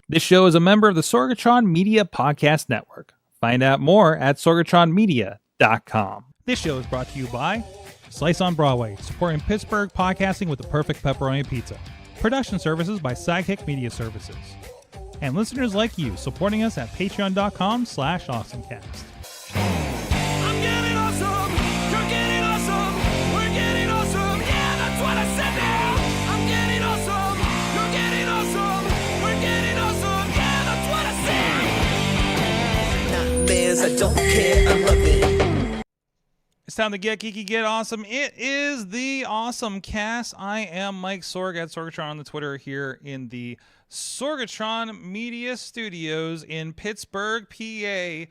This show is a member of the Sorgatron Media Podcast Network. Find out more at sorgatronmedia.com. This show is brought to you by Slice on Broadway, supporting Pittsburgh podcasting with the perfect pepperoni pizza. Production services by Sidekick Media Services. And listeners like you, supporting us at patreon.com/awesomecast. I'm getting awesome, you're getting awesome, we're getting awesome, yeah, that's what I said now. I'm getting awesome, you're getting awesome, we're getting awesome, yeah, that's what I said. Nightmares, I don't care, I love it. It's time to get geeky, get awesome. It is the AwesomeCast. I am Mike Sorg at Sorgatron on the Twitter here in the Sorgatron Media Studios in Pittsburgh, PA.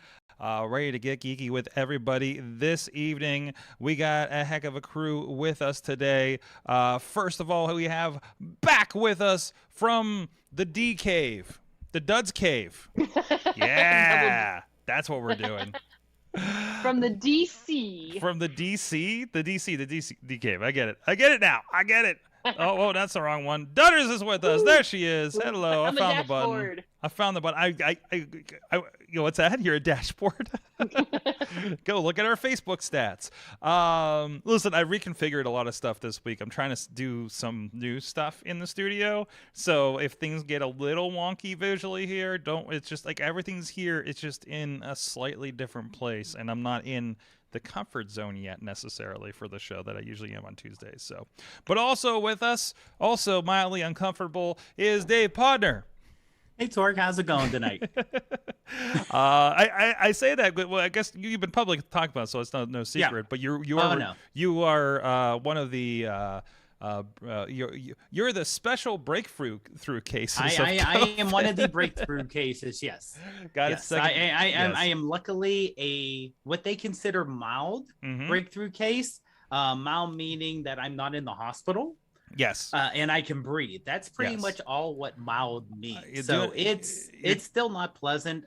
Ready to get geeky with everybody this evening. We got a heck of a crew with us today. First of all, we have back with us from the D Cave, the Duds Cave. Yeah, that's what we're doing. From the DC. From the DC? The D Cave. I get it now. I get it. Oh, that's the wrong one. Dudders is with us. There she is. Hello. I found the button. I found the button. What's that? You're a dashboard? Go look at our Facebook stats. Listen, I reconfigured a lot of stuff this week. I'm trying to do some new stuff in the studio. So if things get a little wonky visually here, it's just like everything's here. It's just in a slightly different place. And I'm not in the comfort zone yet necessarily for the show that I usually am on Tuesdays. So, but also with us, also mildly uncomfortable, is Dave Podnar. Hey, Sorg, how's it going tonight? I say that, but well, I guess you've been public talking about it, so it's no secret. Yeah. But you are one of the you're the special breakthrough cases. I am one of the breakthrough cases. Yes, got yes. it. I am luckily what they consider mild breakthrough case. Mild meaning that I'm not in the hospital. Yes, and I can breathe. That's pretty much all what mild means. So it's still not pleasant.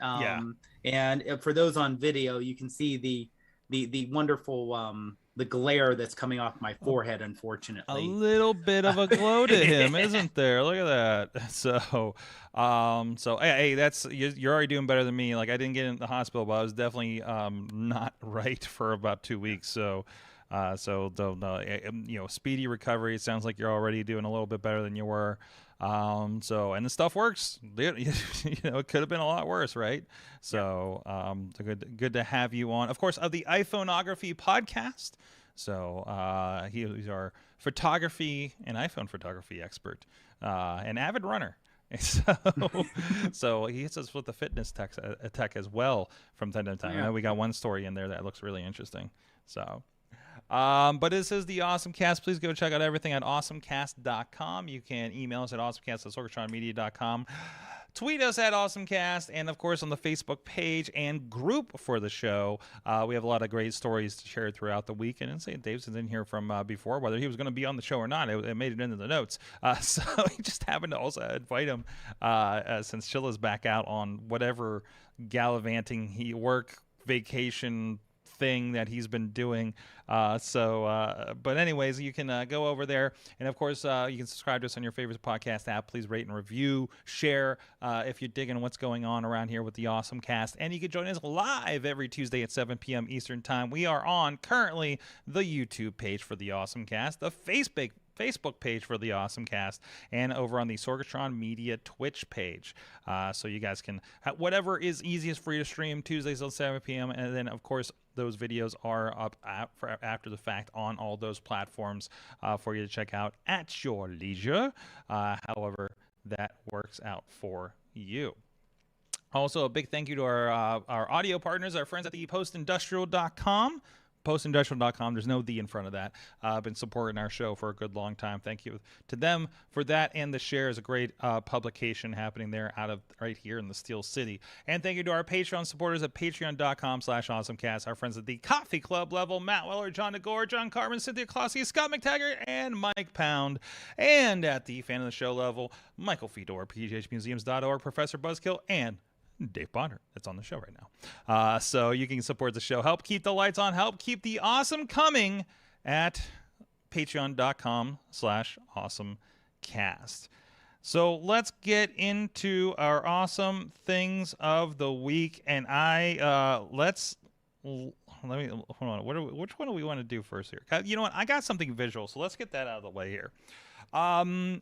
And for those on video, you can see the wonderful the glare that's coming off my forehead. Unfortunately, a little bit of a glow to him, isn't there? Look at that. So hey, that's you're already doing better than me. Like I didn't get in the hospital, but I was definitely not right for about 2 weeks. So speedy recovery. It sounds like you're already doing a little bit better than you were. And the stuff works. It could have been a lot worse, right? So, good to have you on. Of course, of the iPhoneography podcast. So, he's our photography and iPhone photography expert, an avid runner. So he hits us with the fitness tech as well from time to time. Yeah. We got one story in there that looks really interesting. So. But this is the AwesomeCast. Please go check out everything at awesomecast.com. You can email us at awesomecast@sorgatronmedia.com. Tweet us at AwesomeCast, and of course on the Facebook page and group for the show. We have a lot of great stories to share throughout the week. And St. Davison's in here from before, whether he was going to be on the show or not. It made it into the notes. So he just happened to also invite him since Chilla's back out on whatever gallivanting vacation thing that he's been doing. But anyways, you can go over there, and of course you can subscribe to us on your favorite podcast app. Please rate and review, share if you're digging what's going on around here with the AwesomeCast, and you can join us live every Tuesday at 7 p.m. Eastern time. We are on currently the YouTube page for the AwesomeCast, the Facebook page for the AwesomeCast, and over on the Sorgatron Media Twitch page. So you guys can whatever is easiest for you to stream Tuesdays at 7 p.m. And then of course those videos are up after the fact on all those platforms for you to check out at your leisure. However that works out for you. Also, a big thank you to our audio partners, our friends at the postindustrial.com. Postindustrial.com. There's no "the" in front of that. Been supporting our show for a good long time. Thank you to them for that. And The Share is a great publication happening there out of right here in the Steel City. And thank you to our Patreon supporters at patreon.com/awesomecast. Our friends at the Coffee Club level: Matt Weller, John DeGore, John Carmen, Cynthia Clossy, Scott McTaggart, and Mike Pound. And at the Fan of the Show level: Michael Fedor, pghmuseums.org, Professor Buzzkill, and Dave Podnar, that's on the show right now. So you can support the show, help keep the lights on, help keep the awesome coming at patreon.com/awesomecast. So let's get into our awesome things of the week, and let me hold on. Which one do we want to do first here? You know what? I got something visual, so let's get that out of the way here. As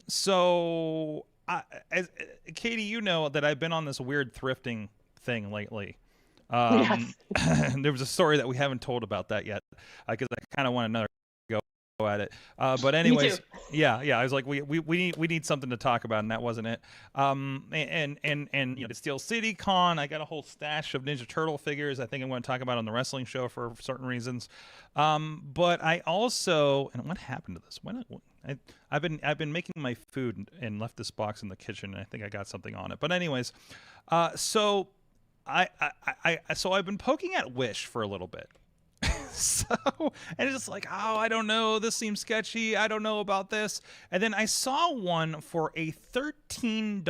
Katie, you know that I've been on this weird thrifting thing lately. Yes. There was a story that we haven't told about that yet, because I kind of want another go at it. But anyways, yeah. I was like, we need something to talk about, and that wasn't it. And you know, Steel City Con, I got a whole stash of Ninja Turtle figures. I think I'm going to talk about on the wrestling show for certain reasons. But I also, and what happened to this? I've been making my food and left this box in the kitchen, and I think I got something on it. But anyways, so I've been poking at Wish for a little bit. And it's just like, oh, I don't know, this seems sketchy, I don't know about this. And then I saw one for a $13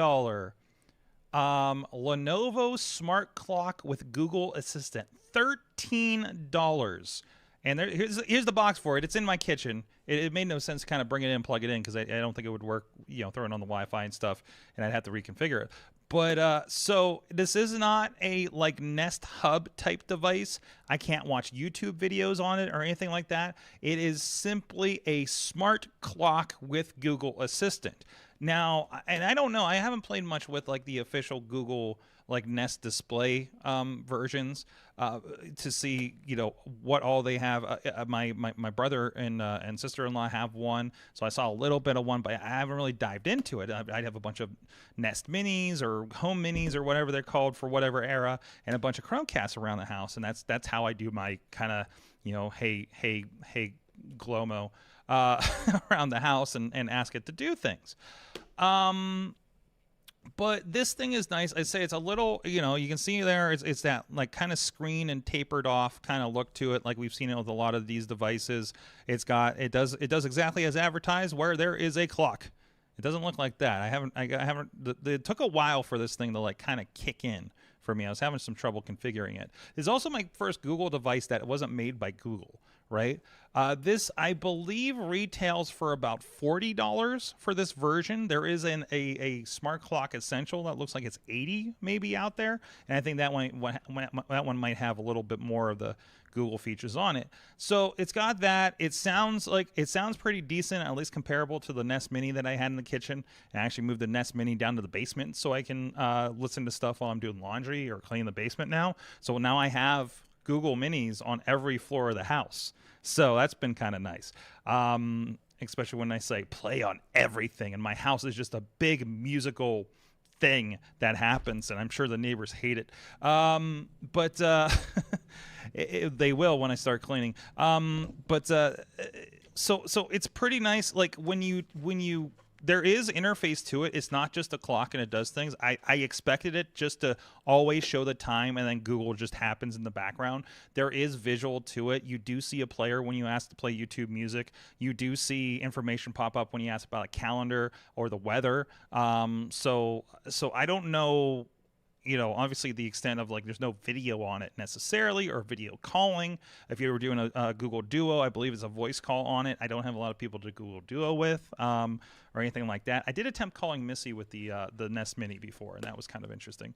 Lenovo Smart Clock with Google Assistant. $13. And here's the box for it. It's in my kitchen. It made no sense to kind of bring it in, plug it in, because I don't think it would work, you know, throwing on the Wi-Fi and stuff, and I'd have to reconfigure it. But so this is not a like Nest Hub type device. I can't watch YouTube videos on it or anything like that. It is simply a smart clock with Google Assistant. Now, and I don't know, I haven't played much with like the official Google like Nest display versions to see, you know, what all they have. My brother and sister-in-law have one, so I saw a little bit of one, but I haven't really dived into it. I'd have a bunch of Nest Minis or Home Minis or whatever they're called for whatever era, and a bunch of Chromecasts around the house, and that's how I do my kind of, you know, hey Glomo around the house and ask it to do things. But this thing is nice. I'd say it's a little, you know, you can see there, it's that like kind of screen and tapered off kind of look to it, like we've seen it with a lot of these devices. It does exactly as advertised, where there is a clock. It doesn't look like that. It took a while for this thing to like kind of kick in for me. I was having some trouble configuring it. It's also my first Google device that wasn't made by Google, right? This, I believe, retails for about $40 for this version. There is a Smart Clock Essential that looks like it's $80 maybe out there, and I think that one might have a little bit more of the Google features on it. So it's got that. It sounds pretty decent, at least comparable to the Nest Mini that I had in the kitchen. And I actually moved the Nest Mini down to the basement so I can listen to stuff while I'm doing laundry or cleaning the basement now. So now I have Google Minis on every floor of the house. So that's been kind of nice. Especially when I say play on everything, and my house is just a big musical thing that happens, and I'm sure the neighbors hate it. They will when I start cleaning. So it's pretty nice. Like when you there is interface to it. It's not just a clock and it does things. I expected it just to always show the time and then Google just happens in the background. There is visual to it. You do see a player when you ask to play YouTube music. You do see information pop up when you ask about a calendar or the weather. So I don't know, you know, obviously the extent of like there's no video on it necessarily, or video calling. If you were doing a Google Duo, I believe it's a voice call on it. I don't have a lot of people to Google Duo with or anything like that. I did attempt calling Missy with the Nest Mini before, and that was kind of interesting.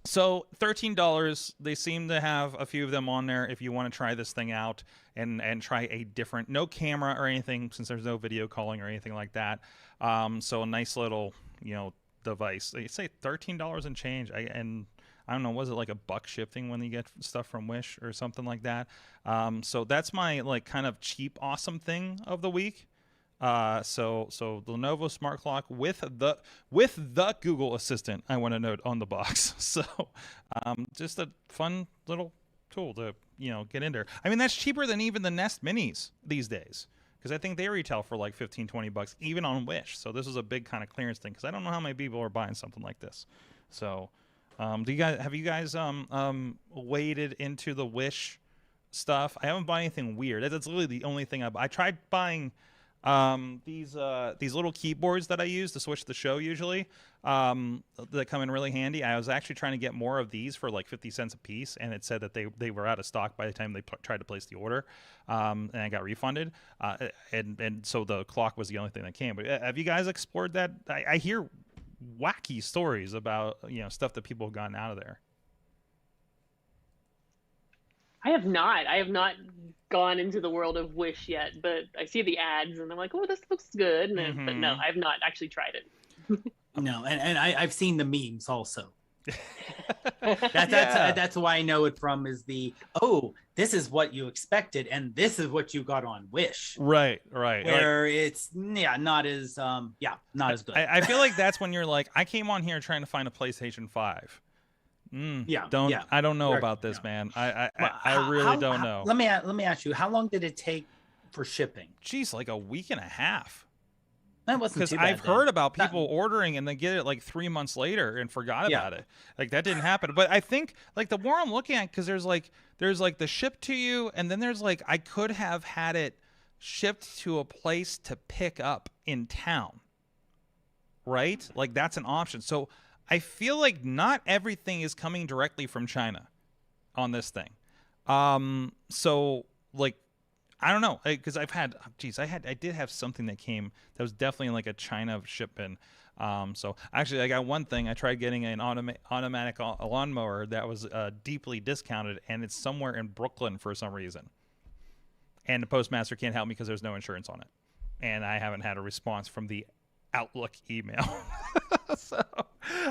So $13, they seem to have a few of them on there if you want to try this thing out and try a different, no camera or anything, since there's no video calling or anything like that. So a nice little, you know, device. They say $13 and change. And I don't know, was it like $1 shipping when you get stuff from Wish or something like that? So that's my like kind of cheap awesome thing of the week. So the Lenovo Smart Clock with the Google Assistant, I want to note, on the box. So just a fun little tool to, you know, get in there. I mean, that's cheaper than even the Nest Minis these days, because I think they retail for like $15-20 even on Wish. So this is a big kind of clearance thing, because I don't know how many people are buying something like this. So have you guys waded into the Wish stuff? I haven't bought anything weird. That's literally the only thing I tried buying These little keyboards that I use to switch the show usually, that come in really handy. I was actually trying to get more of these for like 50 cents a piece, and it said that they were out of stock by the time they tried to place the order, and I got refunded. And so the clock was the only thing that came. But have you guys explored that? I hear wacky stories about stuff that people have gotten out of there. I have not gone into the world of Wish yet, but I see the ads and I'm like, oh, this looks good. But no, I've not actually tried it. No, and I've seen the memes also. That's why I know it from is this is what you expected and this is what you got on Wish. Right. Where it's not as good. I feel like that's when you're like, I came on here trying to find a PlayStation 5. I don't know about this, man. I really don't know. Let me ask you, how long did it take for shipping? Geez, like a week and a half. That wasn't too bad. I've heard about people ordering and then get it like 3 months later and forgot about it. Like that didn't happen. But I think like the more I'm looking at, because there's like the ship to you, and then there's like I could have had it shipped to a place to pick up in town. Right? Like that's an option. So I feel like not everything is coming directly from China on this thing. So like, I don't know, because I did have something that came that was definitely like a China shipment. So actually I got one thing. I tried getting an automatic lawnmower that was deeply discounted, and it's somewhere in Brooklyn for some reason. And the postmaster can't help me because there's no insurance on it. And I haven't had a response from the Outlook email. So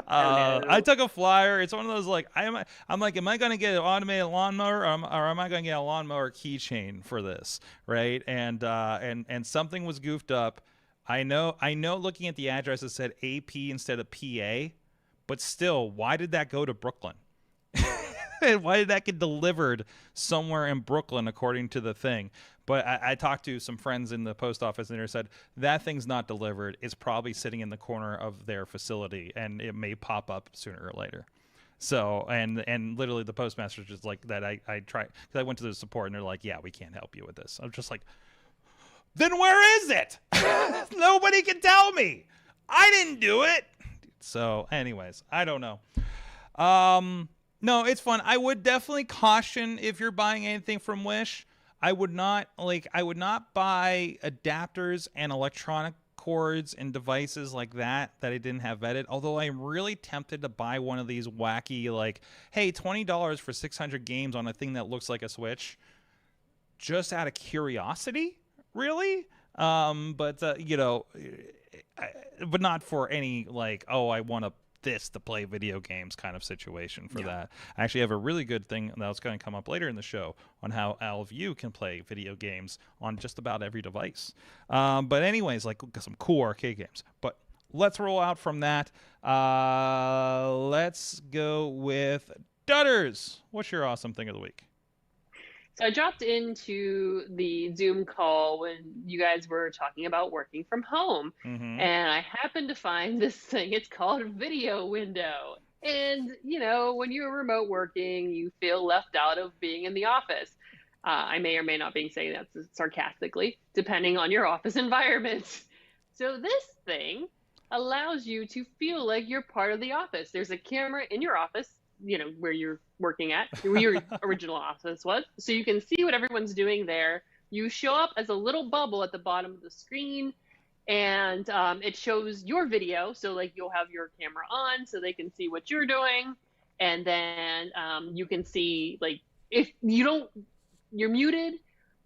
I took a flyer. It's one of those like I'm like, am I going to get an automated lawnmower or am I going to get a lawnmower keychain for this, right? And something was goofed up. I know looking at the address it said AP instead of PA, but still, why did that go to Brooklyn? And why did that get delivered somewhere in Brooklyn according to the thing? But I talked to some friends in the post office, and they said that thing's not delivered. It's probably sitting in the corner of their facility, and it may pop up sooner or later. So, and literally the postmaster's just like that. I tried, because I went to the support, and they're like, yeah, we can't help you with this. I'm just like, then where is it? Nobody can tell me. I didn't do it. So anyways, I don't know. No, it's fun. I would definitely caution if you're buying anything from Wish. I would not buy adapters and electronic cords and devices like that I didn't have vetted. Although I'm really tempted to buy one of these wacky, like, hey, $20 for 600 games on a thing that looks like a Switch, just out of curiosity, really. But not for any like, oh, I want this to play video games kind of situation for that. I actually have a really good thing that's going to come up later in the show on how all of you can play video games on just about every device. But anyways, like some cool arcade games. But let's roll out from that. Let's go with Dudders. What's your awesome thing of the week? So I dropped into the Zoom call when you guys were talking about working from home, and I happened to find this thing. It's called Video Window. And, when you're remote working, you feel left out of being in the office. I may or may not be saying that sarcastically, depending on your office environment. So this thing allows you to feel like you're part of the office. There's a camera in your office, where you're working at, where your original office was. So you can see what everyone's doing there. You show up as a little bubble at the bottom of the screen, and it shows your video. So like you'll have your camera on so they can see what you're doing. And then you can see, like, if you're muted,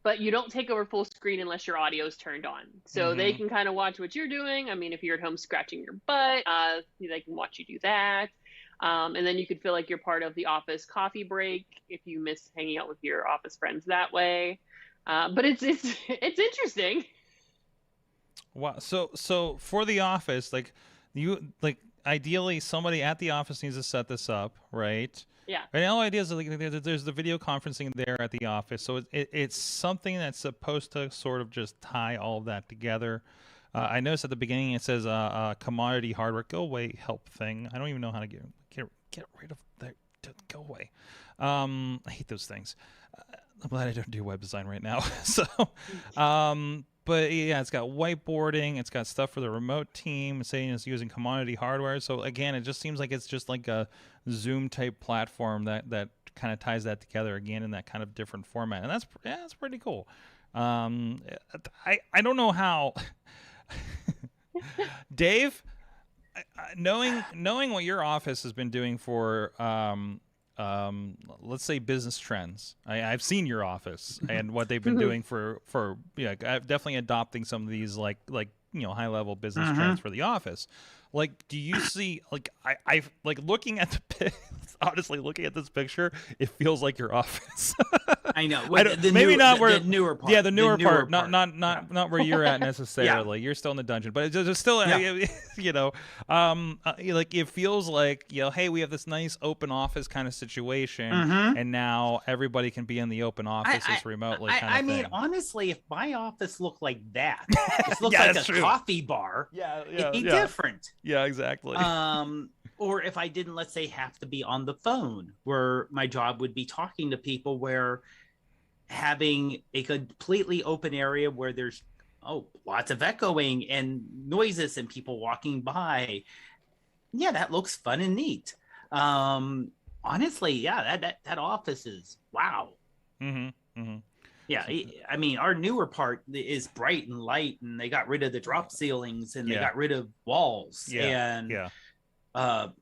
but you don't take over full screen unless your audio is turned on. So they can kind of watch what you're doing. I mean, if you're at home scratching your butt, they can watch you do that. And then you could feel like you're part of the office coffee break if you miss hanging out with your office friends that way. But it's interesting. Wow. So for the office, ideally somebody at the office needs to set this up, right? Yeah. And the whole idea is there's the video conferencing there at the office. So it's something that's supposed to sort of just tie all of that together. I noticed at the beginning it says commodity hardware go away help thing. I don't even know how to get rid of that. Go away. I hate those things. I'm glad I don't do web design right now. So, But yeah, it's got whiteboarding. It's got stuff for the remote team, saying it's using commodity hardware. So again, it just seems like it's just like a Zoom type platform that kind of ties that together again in that kind of different format, and that's pretty cool. I don't know how, Dave, knowing what your office has been doing for let's say business trends. I've seen your office and what they've been doing for definitely adopting some of these like high level business trends for the office. Like, do you see I like looking at honestly looking at this picture, it feels like your office. I know. The newer part. Yeah, the newer part. Not where you're at necessarily. Yeah. You're still in the dungeon, but it's still like it feels like hey, we have this nice open office kind of situation, and now everybody can be in the open offices remotely. I mean, honestly, if my office looked like that, it looked like a coffee bar. It'd be different. Yeah, exactly. Or if I didn't, let's say, have to be on the phone, where my job would be talking to people, where having a completely open area where there's lots of echoing and noises and people walking by. Yeah, that looks fun and neat. Honestly, yeah, that office is wow. Yeah, I mean, our newer part is bright and light, and they got rid of the drop ceilings, and they got rid of walls,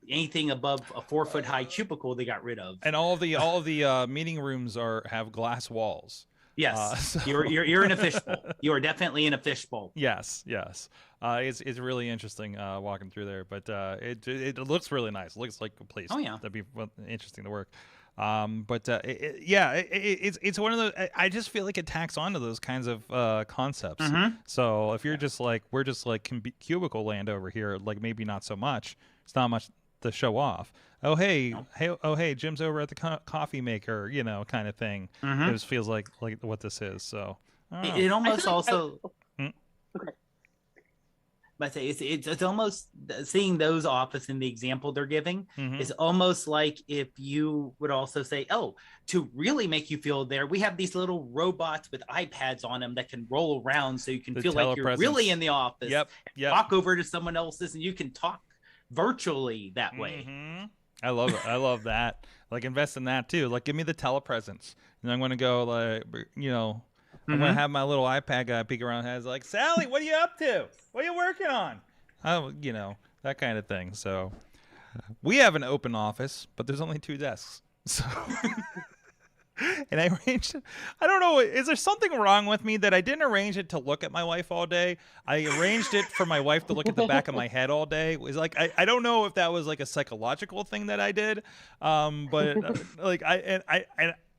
anything above a 4-foot high cubicle they got rid of, and all the meeting rooms have glass walls. Yes, you're in a fishbowl. You are definitely in a fishbowl. Yes. It's really interesting walking through there, but it looks really nice. It looks like a place. Oh yeah, that'd be interesting to work. It's one of those. I just feel like it tacks onto those kinds of concepts. So if you're just like we're just like cubicle land over here, like maybe not so much. It's not much to show off. Oh hey, Jim's over at the coffee maker, kind of thing. It just feels like what this is. So it almost also. Okay. But it's almost seeing those office in the example they're giving is almost like if you would also say, to really make you feel there, we have these little robots with iPads on them that can roll around so you can feel like you're really in the office. Yep. Walk over to someone else's and you can talk virtually that way. I love it. I love that. Like, invest in that too. Like, give me the telepresence, and I'm going to go I'm going to have my little iPad guy peek around heads like, Sally, what are you up to? What are you working on? That kind of thing. So we have an open office, but there's only 2 desks. So, and I arranged it. I don't know. Is there something wrong with me that I didn't arrange it to look at my wife all day? I arranged it for my wife to look at the back of my head all day. It was like, I don't know if that was like a psychological thing that I did. But like,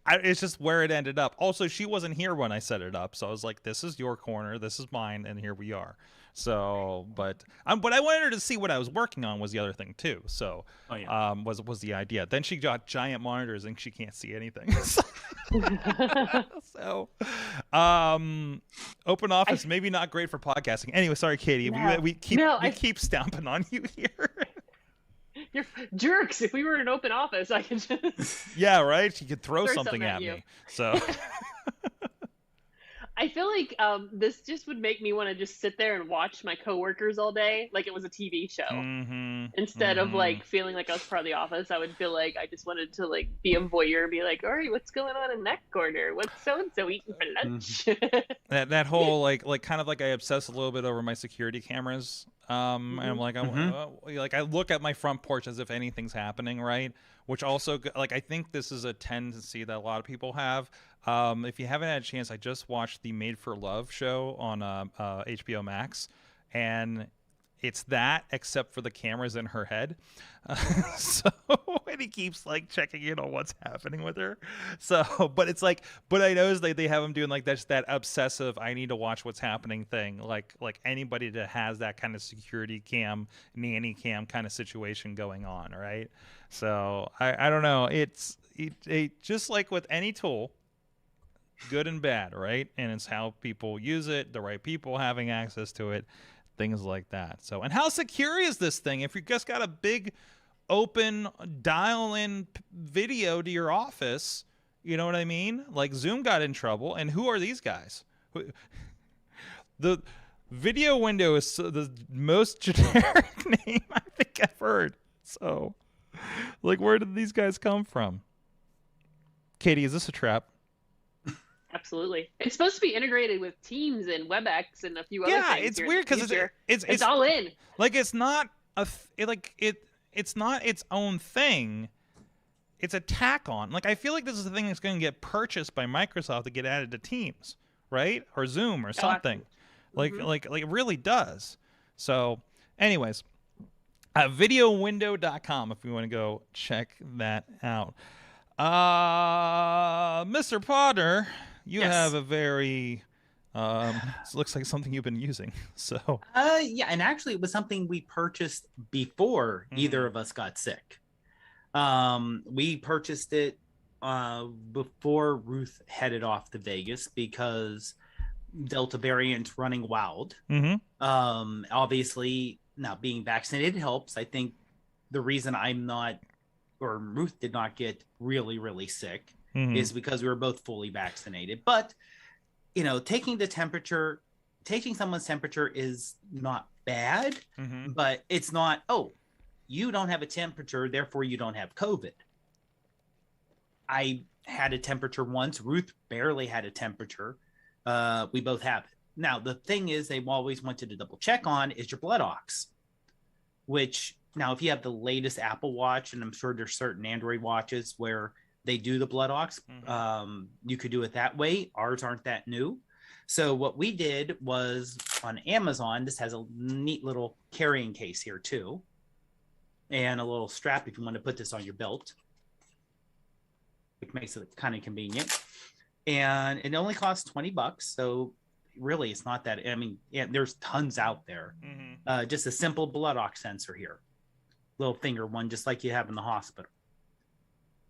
it's just where it ended up. Also, she wasn't here when I set it up, so I was like, "This is your corner, this is mine, and here we are." So, but I wanted her to see what I was working on was the other thing too. So, was the idea. Then she got giant monitors and she can't see anything. So, open office maybe not great for podcasting. Anyway, sorry, Katie. We keep stomping on you here. You're jerks. If we were in an open office, I could just... Yeah, right? You could throw something at me. So... I feel like this just would make me want to just sit there and watch my coworkers all day like it was a TV show. Instead of like feeling like I was part of the office, I would feel like I just wanted to like be a voyeur and be like, all right, what's going on in that corner? What's so-and-so eating for lunch? that whole like kind of like I obsess a little bit over my security cameras. And I'm like, I look at my front porch as if anything's happening, right? Which also, like, I think this is a tendency that a lot of people have. If you haven't had a chance, I just watched the Made for Love show on HBO Max, and it's that except for the cameras in her head. And he keeps like checking in on what's happening with her. So, but it's like, but I noticed they have him doing like that obsessive, I need to watch what's happening thing. Like anybody that has that kind of security cam, nanny cam kind of situation going on, right? So I don't know. It's just like with any tool, good and bad, right? And it's how people use it, the right people having access to it. Things like that. So, and how secure is this thing? If you just got a big open dial-in video to your office, you know what I mean? Like Zoom got in trouble, and who are these guys? the video window is the most generic name I think I've heard. So, like, where did these guys come from? Katie, is this a trap? Absolutely. It's supposed to be integrated with Teams and WebEx and a few other things. Yeah, it's weird because it's all in. Like, it's not it's not its own thing. It's a tack on. Like, I feel like this is the thing that's going to get purchased by Microsoft to get added to Teams, right? Or Zoom or something. Like it really does. So, anyways, videowindow.com if you want to go check that out. Mr. Podnar, you have a very it looks like something you've been using. So yeah, and actually it was something we purchased before either of us got sick. We purchased it before Ruth headed off to Vegas because Delta variant running wild. Obviously now being vaccinated helps. I think the reason I'm not, or Ruth did not get really sick is because we were both fully vaccinated. But you know, taking someone's temperature is not bad, but it's not, oh, you don't have a temperature, therefore you don't have COVID. I had a temperature once. Ruth barely had a temperature. We both have it. Now, the thing is, they always wanted to double check on is your blood ox, which now, if you have the latest Apple Watch, and I'm sure there's certain Android watches where they do the blood ox, you could do it that way. Ours aren't that new. So what we did was on Amazon, this has a neat little carrying case here too, and a little strap if you want to put this on your belt, which makes it kind of convenient. And it only costs $20. So really it's not that, I mean, yeah, there's tons out there. Just a simple blood ox sensor here, little finger one, just like you have in the hospital.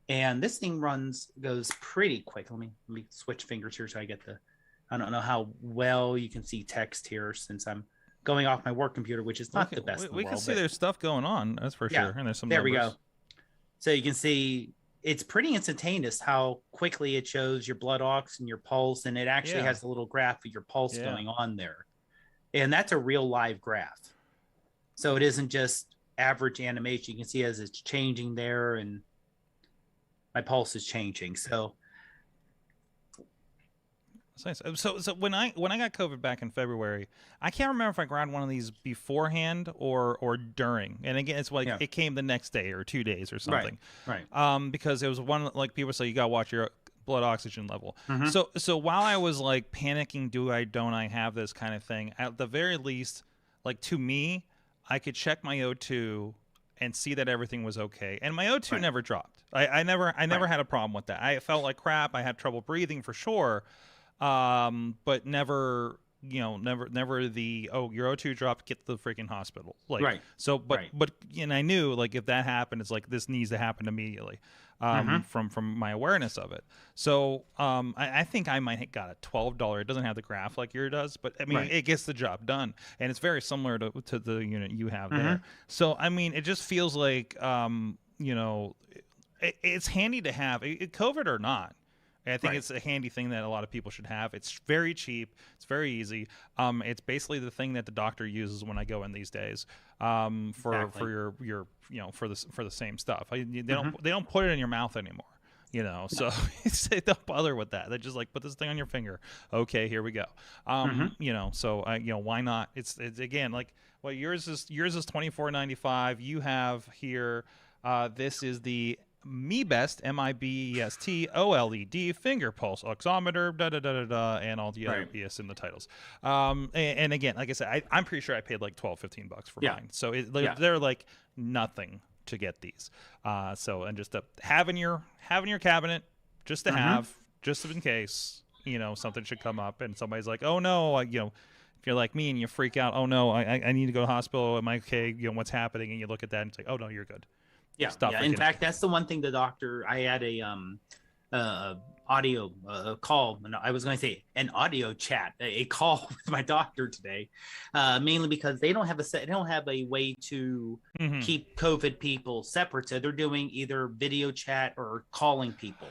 And this thing goes pretty quick. Let me switch fingers here so I get I don't know how well you can see text here since I'm going off my work computer, which is not the best in the world. We can see there's stuff going on, that's for sure. And there's some numbers. We go. So you can see it's pretty instantaneous how quickly it shows your blood ox and your pulse, and it actually has a little graph of your pulse going on there. And that's a real live graph. So it isn't just average animation. You can see as it's changing there, and my pulse is changing. So that's nice. So when I got COVID back in February, I can't remember if I grabbed one of these beforehand or during. And again, it's like it came the next day or 2 days or something. Right. Because it was one, like people say, you got to watch your blood oxygen level. So while I was like panicking, don't I have this kind of thing, at the very least, like to me, I could check my O2 and see that everything was okay. And my O2 never dropped. I never had a problem with that. I felt like crap. I had trouble breathing for sure. But never, never the, your O2 dropped, get to the freaking hospital. Like, so, but and I knew like if that happened, it's like, this needs to happen immediately, from my awareness of it. So, I think I might have got a $12. It doesn't have the graph like yours does, but I mean, it gets the job done, and it's very similar to the unit you have there. So, I mean, it just feels like, it's handy to have, COVID or not. I think it's a handy thing that a lot of people should have. It's very cheap. It's very easy. It's basically the thing that the doctor uses when I go in these days, for your for the same stuff. They don't put it in your mouth anymore. So they don't bother with that. They just like, put this thing on your finger. Okay, here we go. So why not? It's again like, well, yours is $24.95. You have here. This is the MiBest, MiBest OLED finger pulse oximeter, and all the other BS in the titles. And again, like I said, I'm pretty sure I paid like $12-15 for mine. So they're like nothing to get these. And just to have in your cabinet, just to have, just in case something should come up and somebody's like, oh no, if you're like me and you freak out, oh no, I need to go to the hospital. Am I okay? What's happening? And you look at that and it's like, oh no, you're good. Yeah. In fact, that's the one thing the doctor. I had a audio call. No, I was going to say an audio chat, a call with my doctor today, mainly because they don't have a way to keep COVID people separate. So they're doing either video chat or calling people.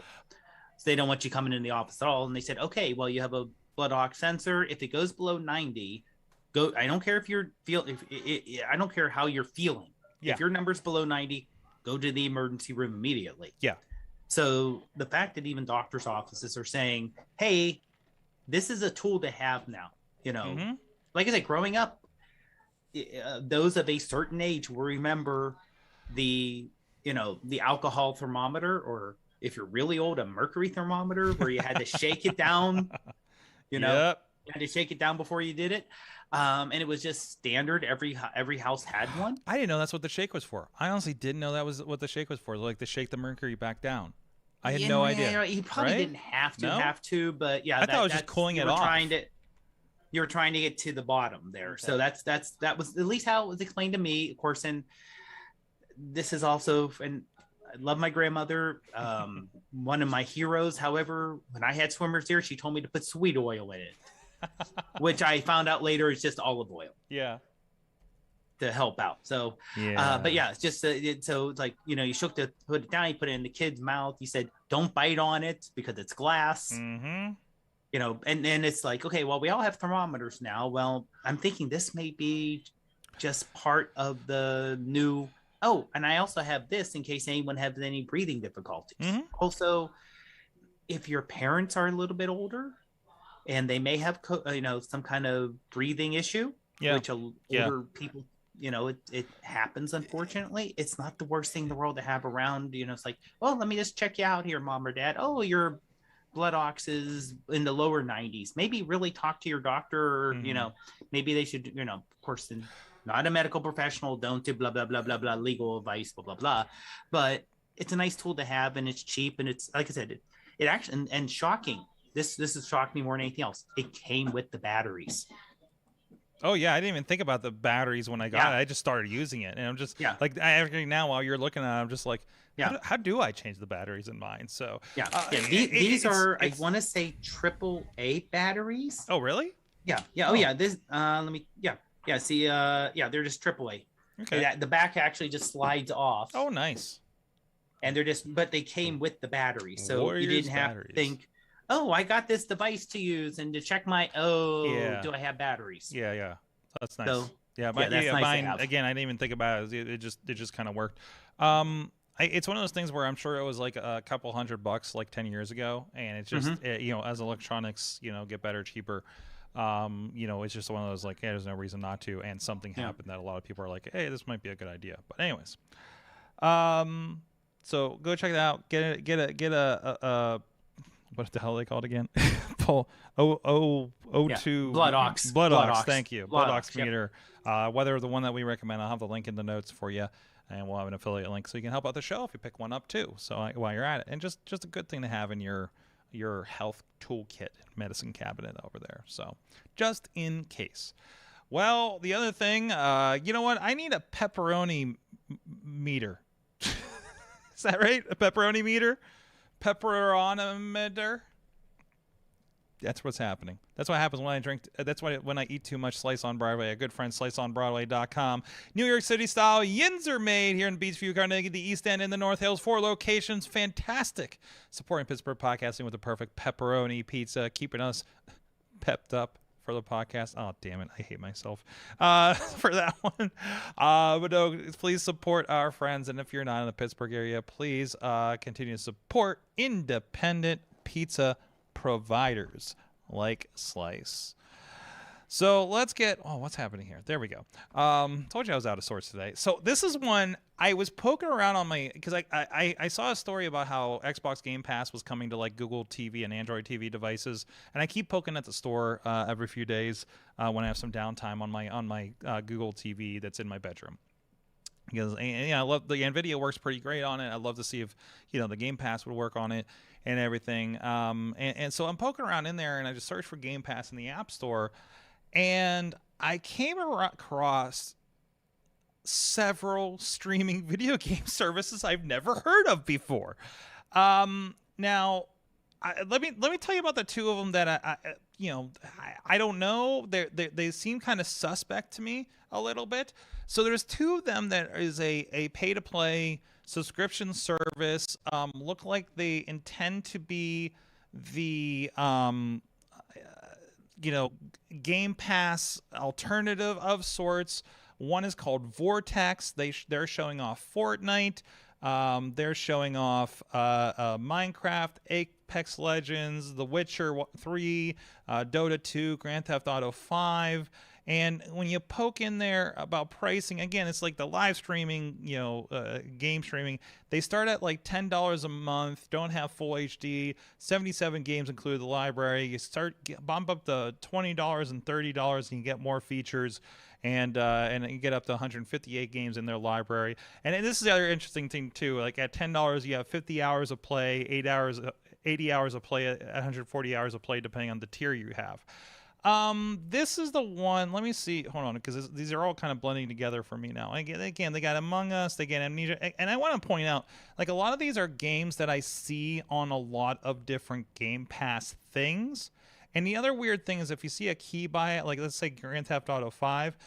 So they don't want you coming in the office at all. And they said, okay, well, you have a blood ox sensor. If it goes below 90, go. I don't care if you're I don't care how you're feeling. Yeah. If your number's below 90, go to the emergency room immediately. Yeah. So the fact that even doctors' offices are saying, hey, this is a tool to have now, like I said, growing up, those of a certain age will remember the alcohol thermometer, or if you're really old, a mercury thermometer where you had to shake it down, you had to shake it down before you did it. And it was just standard. Every house had one. I didn't know that's what the shake was for. I honestly didn't know that was what the shake was for. Like to shake the mercury back down. I had no idea. You probably didn't have to, but yeah. I thought it was just cooling it off. You were trying to get to the bottom there. Okay. So that was at least how it was explained to me. Of course, and this is also, and I love my grandmother, one of my heroes. However, when I had swimmers here, she told me to put sweet oil in it, which I found out later is just olive oil. Yeah. To help out. So, but yeah, it's just, so it's like, you shook the put it down, you put it in the kid's mouth. You said, don't bite on it because it's glass. Mm-hmm. And it's like, okay, well, we all have thermometers now. Well, I'm thinking this may be just part of the new. Oh, and I also have this in case anyone has any breathing difficulties. Mm-hmm. Also, if your parents are a little bit older and they may have, some kind of breathing issue, which older people, it happens, unfortunately. It's not the worst thing in the world to have around. It's like, well, let me just check you out here, mom or dad. Oh, your blood ox is in the lower 90s. Maybe really talk to your doctor, or, maybe they should, of course, not a medical professional, don't do blah, blah, blah, blah, blah, legal advice, blah, blah, blah. But it's a nice tool to have, and it's cheap, and it's, like I said, it actually, and shocking. This has shocked me more than anything else. It came with the batteries. Oh yeah, I didn't even think about the batteries when I got it. I just started using it, and I'm just like, actually now while you're looking at it, I'm just like, how do I change the batteries in mine? So these are, I want to say, AAA batteries. Oh really? Yeah. Oh yeah. This let me see, they're just AAA. Okay. The back actually just slides off. Oh nice. And they're just, but they came with the battery, so you didn't have to think, oh, I got this device to use and to check my, do I have batteries? Yeah. That's nice. So, that's nice mine, again, I didn't even think about it. It just kind of worked. It's one of those things where I'm sure it was like a couple $100 like 10 years ago. And it's just, as electronics, get better, cheaper, it's just one of those like, there's no reason not to. And something happened that a lot of people are like, hey, this might be a good idea. But anyways, so go check it out. Get a what the hell are they called again? O2 Blood Ox. Thank you. Blood Ox meter. Whether the one that we recommend, I'll have the link in the notes for you, and we'll have an affiliate link so you can help out the show if you pick one up too. So while you're at it, and just a good thing to have in your health toolkit medicine cabinet over there. So just in case. Well, the other thing, you know what? I need a pepperoni meter. Is that right? A pepperoni meter? Pepperonometer. That's what's happening. That's what happens when I drink. That's when I eat too much Slice on Broadway. A good friend, sliceonbroadway.com. New York City style yins are made here in Beachview, Carnegie, the East End, and the North Hills. 4 locations. Fantastic. Supporting Pittsburgh podcasting with the perfect pepperoni pizza. Keeping us pepped up for the podcast. Oh, damn it. I hate myself for that one. But no, please support our friends. And if you're not in the Pittsburgh area, please continue to support independent pizza providers like Slice. So let's get, what's happening here? There we go. Told you I was out of sorts today. So this is one I was poking around on because I saw a story about how Xbox Game Pass was coming to like Google TV and Android TV devices, and I keep poking at the store every few days when I have some downtime on my Google TV that's in my bedroom. Because I love the NVIDIA works pretty great on it. I'd love to see if the Game Pass would work on it and everything. And so I'm poking around in there, and I just searched for Game Pass in the App Store. And I came across several streaming video game services I've never heard of before. Now, let me tell you about the two of them that I don't know. They seem kind of suspect to me a little bit. So there's two of them that is a pay-to-play subscription service. Look like they intend to be the Game Pass alternative of sorts. One is called Vortex. They're showing off Fortnite. They're showing off Minecraft, Apex Legends, The Witcher 3, Dota 2, Grand Theft Auto 5. And when you poke in there about pricing, again, it's like the live streaming, game streaming. They start at like $10 a month, don't have full HD, 77 games include the library. You bump up to $20 and $30 and you get more features. And you get up to 158 games in their library. And this is the other interesting thing too. Like at $10, you have 50 hours of play, 80 hours of play, 140 hours of play, depending on the tier you have. This is the one. Let me see. Hold on, because these are all kind of blending together for me now. Again, they got Among Us, they get Amnesia, and I want to point out, like a lot of these are games that I see on a lot of different Game Pass things. And the other weird thing is if you see a key by it, like let's say Grand Theft Auto 5,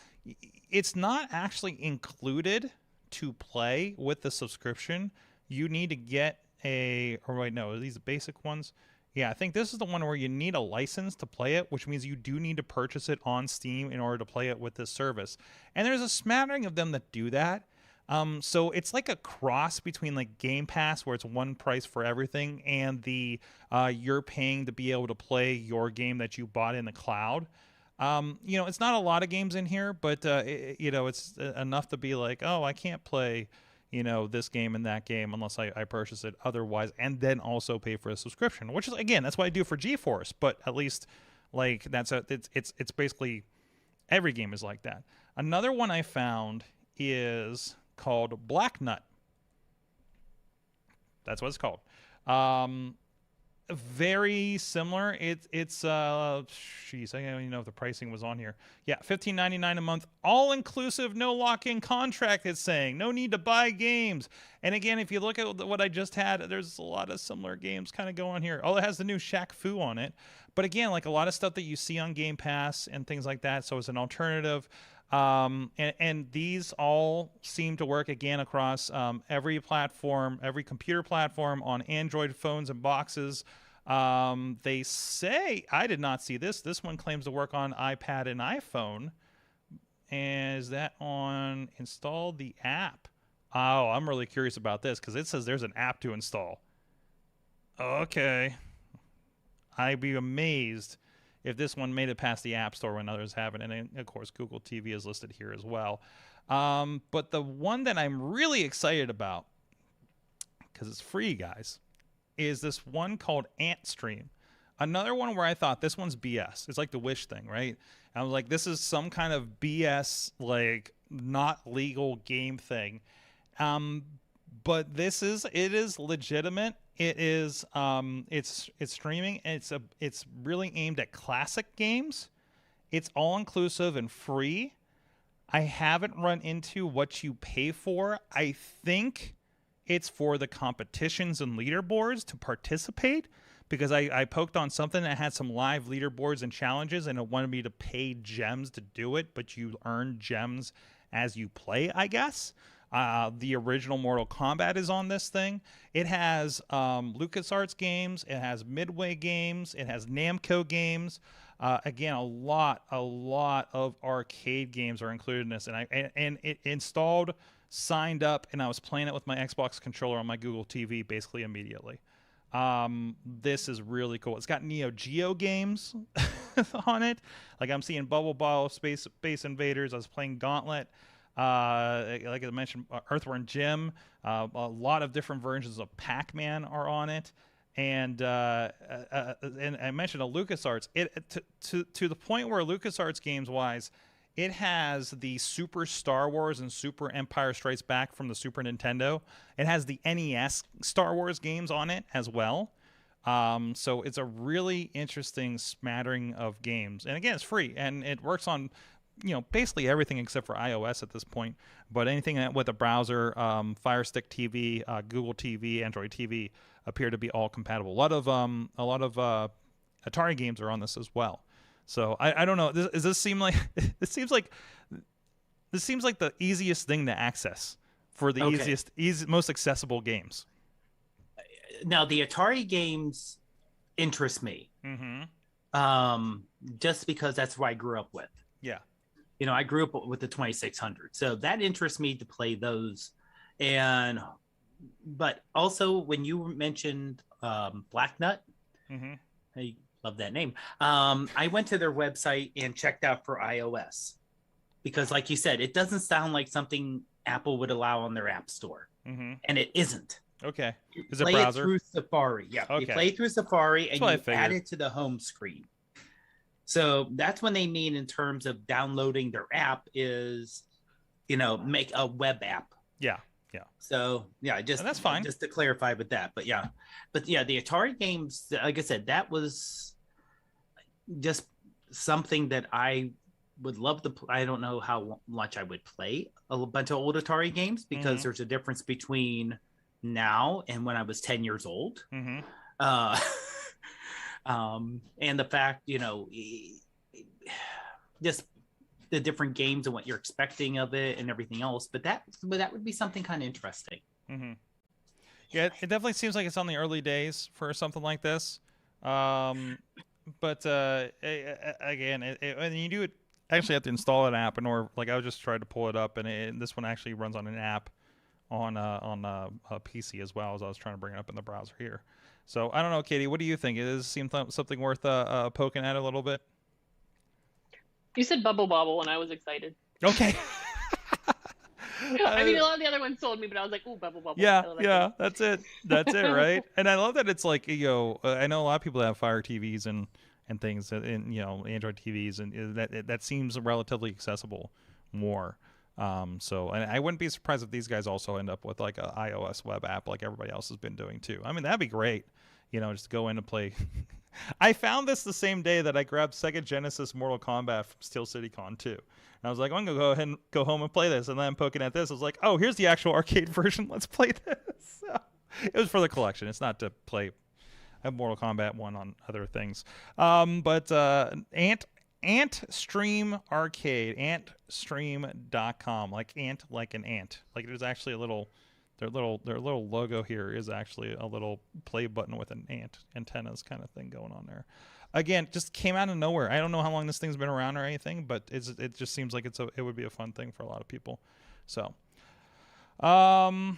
it's not actually included to play with the subscription. You need to get are these the basic ones? Yeah, I think this is the one where you need a license to play it, which means you do need to purchase it on Steam in order to play it with this service. And there's a smattering of them that do that. So it's like a cross between like Game Pass, where it's one price for everything, and the you're paying to be able to play your game that you bought in the cloud. It's not a lot of games in here, but it's enough to be like, oh, I can't play this game and that game unless I purchase it otherwise, and then also pay for a subscription, which is, again, that's what I do for GeForce, but at least like it's basically every game is like that. Another one I found is called Blacknut. That's what it's called. Very similar. It's I don't even know if the pricing was on here. Yeah, $15.99 a month, all inclusive, no lock-in contract. It's saying no need to buy games. And again, if you look at what I just had, there's a lot of similar games kind of going on here. Oh, it has the new Shaq Fu on it. But again, like a lot of stuff that you see on Game Pass and things like that. So it's an alternative. And these all seem to work again across every platform, every computer platform on Android phones and boxes. They say, I did not see this. This one claims to work on iPad and iPhone. And is that on install the app? Oh, I'm really curious about this because it says there's an app to install. Okay. I'd be amazed if this one made it past the App Store when others haven't. And of course, Google TV is listed here as well. But the one that I'm really excited about, because it's free, guys, is this one called AntStream. Another one where I thought this one's BS. It's like the Wish thing, right? I was like, this is some kind of BS, like not legal game thing. But it is legitimate. It is it's streaming, and it's really aimed at classic games. It's all inclusive and free. I haven't run into what you pay for. I think it's for the competitions and leaderboards to participate, because I poked on something that had some live leaderboards and challenges, and it wanted me to pay gems to do it, but you earn gems as you play, I guess. The original Mortal Kombat is on this thing. It has LucasArts games. It has Midway games. It has Namco games. Again, a lot of arcade games are included in this. And it installed, signed up, and I was playing it with my Xbox controller on my Google TV basically immediately. This is really cool. It's got Neo Geo games on it. Like I'm seeing Bubble, Space Invaders. I was playing Gauntlet. Like I mentioned, Earthworm Jim. A lot of different versions of Pac-Man are on it. And I mentioned a LucasArts. To the point where LucasArts games-wise, it has the Super Star Wars and Super Empire Strikes Back from the Super Nintendo. It has the NES Star Wars games on it as well. So it's a really interesting smattering of games. And again, it's free, and it works on basically everything except for iOS at this point. But anything with a browser, Fire Stick TV, Google TV, Android TV appear to be all compatible. A lot of Atari games are on this as well. So I don't know. Does this seem like this seems like the easiest thing to access for the most accessible games. Now the Atari games interest me. Mm-hmm. just because that's what I grew up with. Yeah. You know, I grew up with the 2600, so that interests me to play those. But also when you mentioned Blacknut, I love that name. I went to their website and checked out for iOS because, like you said, it doesn't sound like something Apple would allow on their App Store, and it isn't. Okay. Is it browser? It through Safari. Yeah. Okay. You play through Safari and you add it to the home screen. So that's when they mean in terms of downloading their app is, you know, make a web app. Yeah. Yeah. So yeah, and that's fine. Just to clarify with that, but yeah, the Atari games, like I said, that was just something that I would love to. I don't know how much I would play a bunch of old Atari games because there's a difference between now and when I was 10 years old. And the fact, you know, just the different games and what you're expecting of it and everything else. But that would be something kind of interesting. Yeah, it definitely seems like it's on the early days for something like this. But again, when you do it, actually have to install an app, or like I was just trying to pull it up, and this one actually runs on an app on a PC as well, as I was trying to bring it up in the browser here. So I don't know, Katie, what do you think? Does it seem something worth poking at a little bit? You said Bobble, and I was excited. Okay. I mean, a lot of the other ones sold me, but I was like, ooh, Bobble. Yeah, that's it, right? And I love that it's like, you know, I know a lot of people have Fire TVs and things, and you know, Android TVs, and that seems relatively accessible more. So, and I wouldn't be surprised if these guys also end up with like a iOS web app like everybody else has been doing too. I mean, that'd be great, you know, just to go in and play. I found this the same day that I grabbed Sega Genesis Mortal Kombat from Steel City Con 2. And I was like, I'm going to go ahead and go home and play this. And then I'm poking at this. I was like, oh, here's the actual arcade version. Let's play this. So, it was for the collection. It's not to play a Mortal Kombat 1 on other things. But AntStream Arcade, AntStream.com, like ant, like an ant. Like there's actually a little, their little logo here is actually a little play button with an ant antennas kind of thing going on there. Again, just came out of nowhere. I don't know how long this thing's been around or anything, but it just seems like it would be a fun thing for a lot of people. So, Podnar,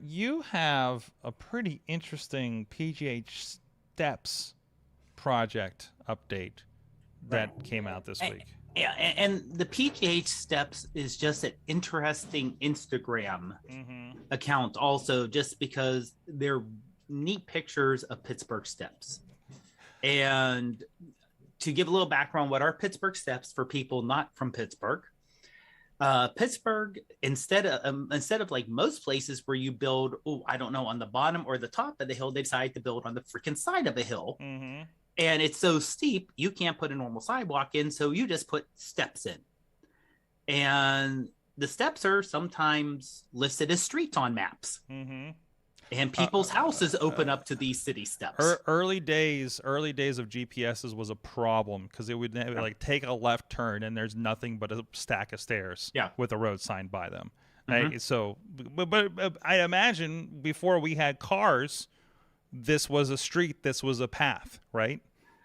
you have a pretty interesting PGH Steps project update that came out this week. Yeah, and the PGH Steps is just an interesting Instagram account also, just because they're neat pictures of Pittsburgh Steps. And to give a little background, what are Pittsburgh Steps for people not from Pittsburgh? Pittsburgh, instead of like most places where you build, on the bottom or the top of the hill, they decide to build on the freaking side of a hill. And it's so steep, you can't put a normal sidewalk in, so you just put steps in. And the steps are sometimes listed as streets on maps. And people's houses open up to these city steps. Early days of GPSs was a problem because it would like take a left turn and there's nothing but a stack of stairs with a road sign by them. Right? So, but I imagine before we had cars, this was a street, this was a path, right?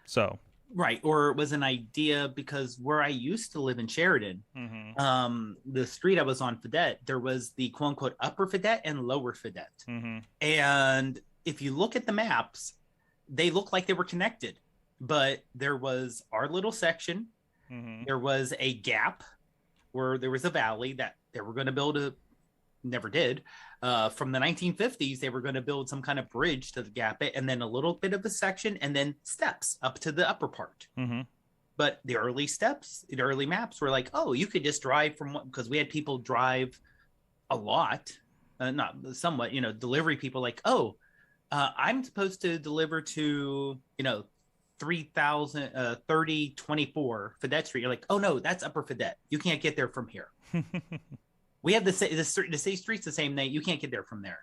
So right, or it was an idea, because where I used to live in Sheridan, the street I was on, Fedette, there was the quote unquote upper Fedette and lower Fedette. And if you look at the maps, they look like they were connected, but there was our little section. There was a gap where there was a valley that they were going to build never did. From the 1950s, they were going to build some kind of bridge to the gap it, and then a little bit of a section, and then steps up to the upper part. But the early maps were like, oh, you could just drive from one, because we had people drive a lot, not somewhat, delivery people like, oh, I'm supposed to deliver to, 3024 Fedette Street. You're like, oh no, that's Upper Fedette. You can't get there from here. We have the same streets the same name. You can't get there from there.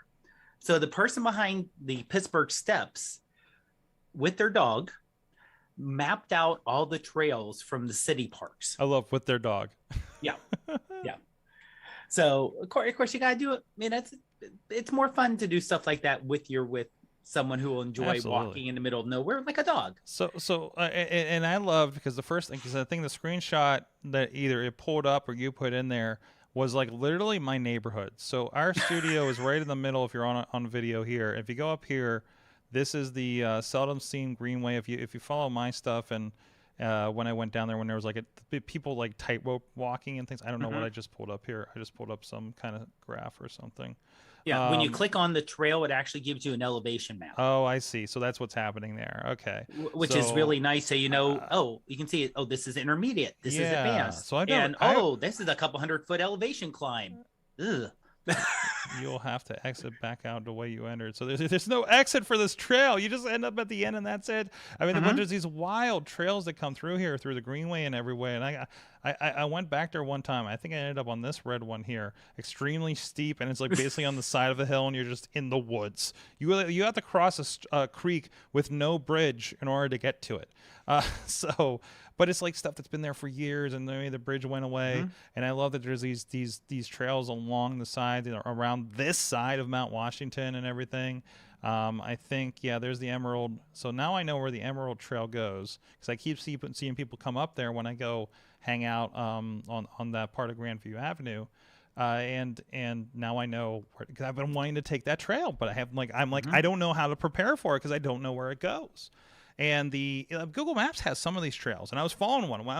So the person behind the Pittsburgh Steps with their dog mapped out all the trails from the city parks. I love with their dog. Yeah. So of course you got to do it. I mean, it's more fun to do stuff like that with someone who will enjoy walking in the middle of nowhere like a dog. And I love, because the first thing, because I think the screenshot that either it pulled up or you put in there was like literally my neighborhood. So our studio is right in the middle. If you're on video here, if you go up here, this is the seldom seen Greenway. If you follow my stuff, and when I went down there, when there was like people like tightrope walking and things, I don't know what I just pulled up here. I just pulled up some kind of graph or something. Yeah, when you click on the trail, it actually gives you an elevation map. Oh, I see. So that's what's happening there. Okay. Which is really nice. So you know, you can see it. Oh, this is intermediate. This is advanced. So this is a couple 100-foot elevation climb. Ugh. You'll have to exit back out the way you entered. So there's no exit for this trail. You just end up at the end, and that's it. I mean, there's these wild trails that come through here, through the Greenway and every way. And I went back there one time. I think I ended up on this red one here, extremely steep, and it's like basically on the side of a hill, and you're just in the woods. You have to cross a creek with no bridge in order to get to it. But it's like stuff that's been there for years, and the bridge went away. And I love that there's these trails along the side, around this side of Mount Washington and everything. I think, there's the Emerald. So now I know where the Emerald Trail goes, because I keep seeing people come up there when I go hang out on that part of Grandview Avenue. And now I know, because I've been wanting to take that trail, but I don't know how to prepare for it because I don't know where it goes. And the Google Maps has some of these trails, and I was following one when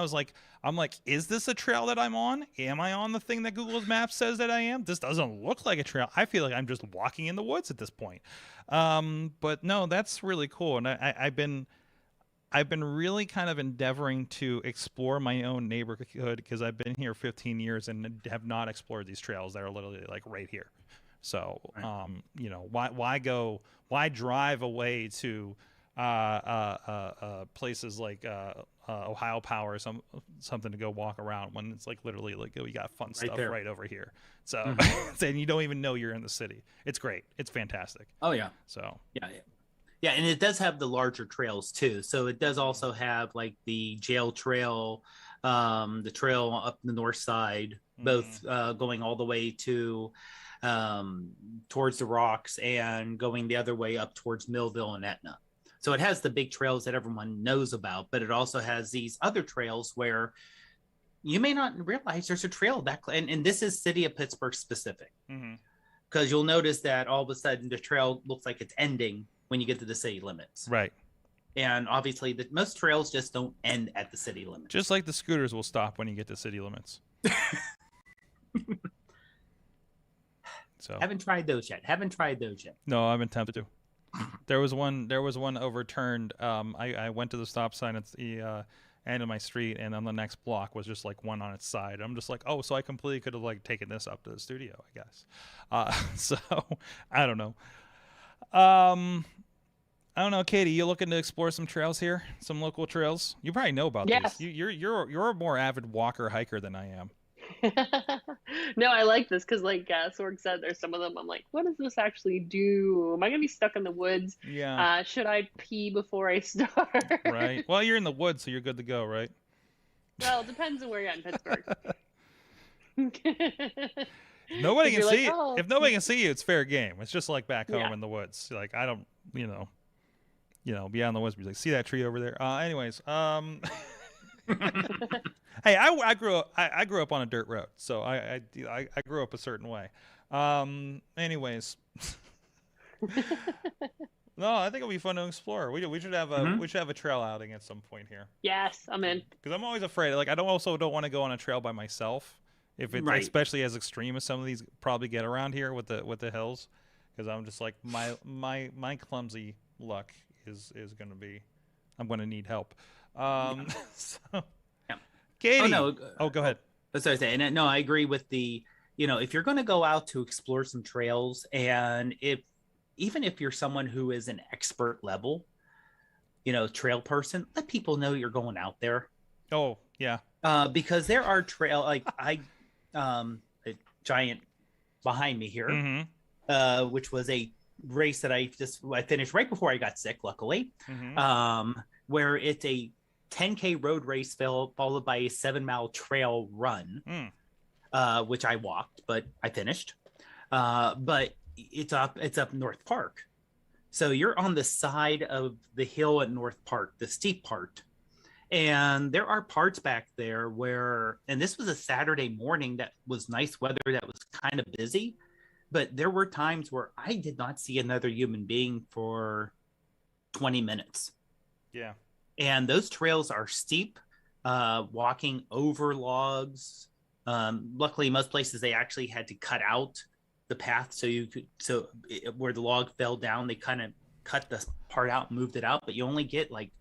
I'm like, is this a trail that I'm on? Am I on the thing that Google Maps says that I am? This doesn't look like a trail. I feel like I'm just walking in the woods at this point. But no, that's really cool. And I've been really kind of endeavoring to explore my own neighborhood, because I've been here 15 years and have not explored these trails that are literally like right here. So, why drive away to places like Ohio Power or something to go walk around when it's like literally like we got fun stuff right over here. So and you don't even know you're in the city. It's great. It's fantastic. Oh yeah. So yeah, and it does have the larger trails too. So it does also have like the jail trail, the trail up the north side, both going all the way to towards the Rocks and going the other way up towards Millville and Etna. So it has the big trails that everyone knows about, but it also has these other trails where you may not realize there's a trail that, and this is city of Pittsburgh specific, because you'll notice that all of a sudden the trail looks like it's ending when you get to the city limits. Right. And obviously most trails just don't end at the city limits. Just like the scooters will stop when you get to city limits. So Haven't tried those yet. No, I've been tempted to. There was one overturned. I went to the stop sign at the end of my street, and on the next block was just like one on its side. I'm just like, oh, so I completely could have like taken this up to the studio, I guess. So I don't know. I don't know, Katie. You looking to explore some trails here? Some local trails? You probably know about these. You're a more avid walker hiker than I am. No, I like this because, like Sorg said, there's some of them I'm like, what does this actually do? Am I gonna be stuck in the woods? Yeah. Should I pee before I start? Right. Well, you're in the woods, so you're good to go, right? Well, it depends on where you're at in Pittsburgh. Nobody can see you. If nobody can see you, it's fair game. It's just like back home in the woods. Like I don't, be out in the woods. Be like, see that tree over there? Anyways, Hey, I grew up on a dirt road, so I grew up a certain way. Anyways, no, I think it'll be fun to explore. We should have a trail outing at some point here. Yes, I'm in. Because I'm always afraid. Like I don't want to go on a trail by myself, if it's especially as extreme as some of these probably get around here with the hills. Because I'm just like my clumsy luck is gonna be, I'm gonna need help. So. Katie. Oh, no. Oh, go ahead. That's what I say. And no, I agree with the, if you're going to go out to explore some trails, and even if you're someone who is an expert level, trail person, let people know you're going out there. Oh, yeah. Because there are a giant behind me here, which was a race that I finished right before I got sick, luckily, where it's a 10K road race followed by a 7-mile trail run, which I walked, but I finished. But it's up North Park. So you're on the side of the hill at North Park, the steep part. And there are parts back there where, and this was a Saturday morning that was nice weather, that was kind of busy, but there were times where I did not see another human being for 20 minutes. Yeah. And those trails are steep, walking over logs. Luckily, most places they actually had to cut out the path where the log fell down, they kind of cut the part out and moved it out, but you only get like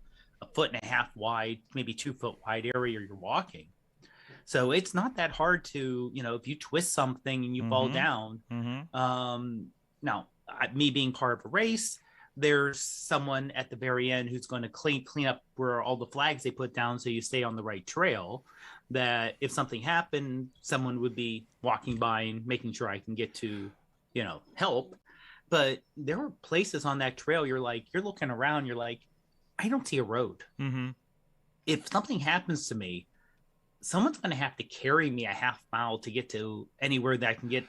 1.5 feet wide, maybe 2 foot wide area you're walking. So it's not that hard to, if you twist something and you fall down. Now, me being part of a race, there's someone at the very end who's going to clean up where all the flags they put down so you stay on the right trail, that if something happened, someone would be walking by and making sure I can get to, help. But there were places on that trail you're looking around, you're like, I don't see a road. If something happens to me, someone's going to have to carry me a half mile to get to anywhere that I can get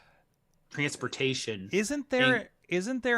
transportation. Isn't there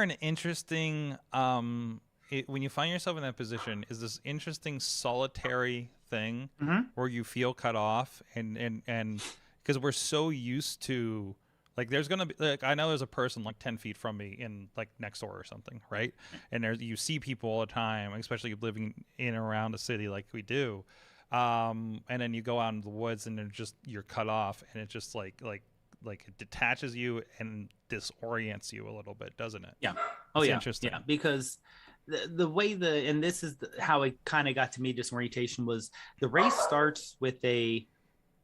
an interesting when you find yourself in that position, is this interesting solitary thing where you feel cut off and because we're so used to, like, there's gonna be, like, I know there's a person like 10 feet from me in, like, next door or something, right? And you see people all the time, especially living in and around a city like we do, and then you go out in the woods and you're cut off, and it just like it detaches you and disorients you a little bit, doesn't it? Yeah. It's interesting. Yeah, because the way and this is how it kind of got to me, disorientation, was the race starts with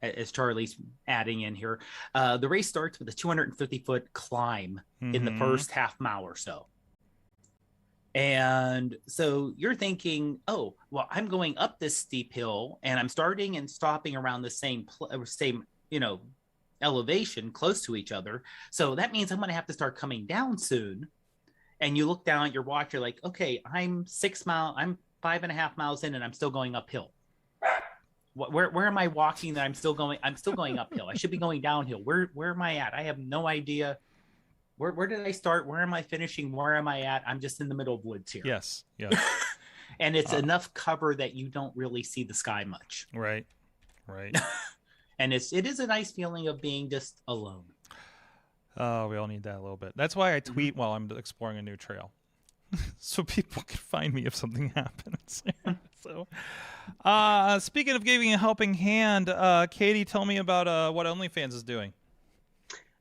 as Charlie's adding in here, the race starts with a 250-foot climb in the first half mile or so. And so you're thinking, oh, well, I'm going up this steep hill and I'm starting and stopping around the same elevation, close to each other. So that means I'm going to have to start coming down soon. And you look down at your watch, you're like, okay, I'm 5.5 miles in and I'm still going uphill. Where am I walking that I'm still going uphill? I should be going downhill. Where am I at? I have no idea. Where did I start? Where am I finishing? Where am I at? I'm just in the middle of woods here. Yes. And it's enough cover that you don't really see the sky much. Right. And it is a nice feeling of being just alone. Oh, we all need that a little bit. That's why I tweet while I'm exploring a new trail, so people can find me if something happens. So, speaking of giving a helping hand, Katie, tell me about what OnlyFans is doing.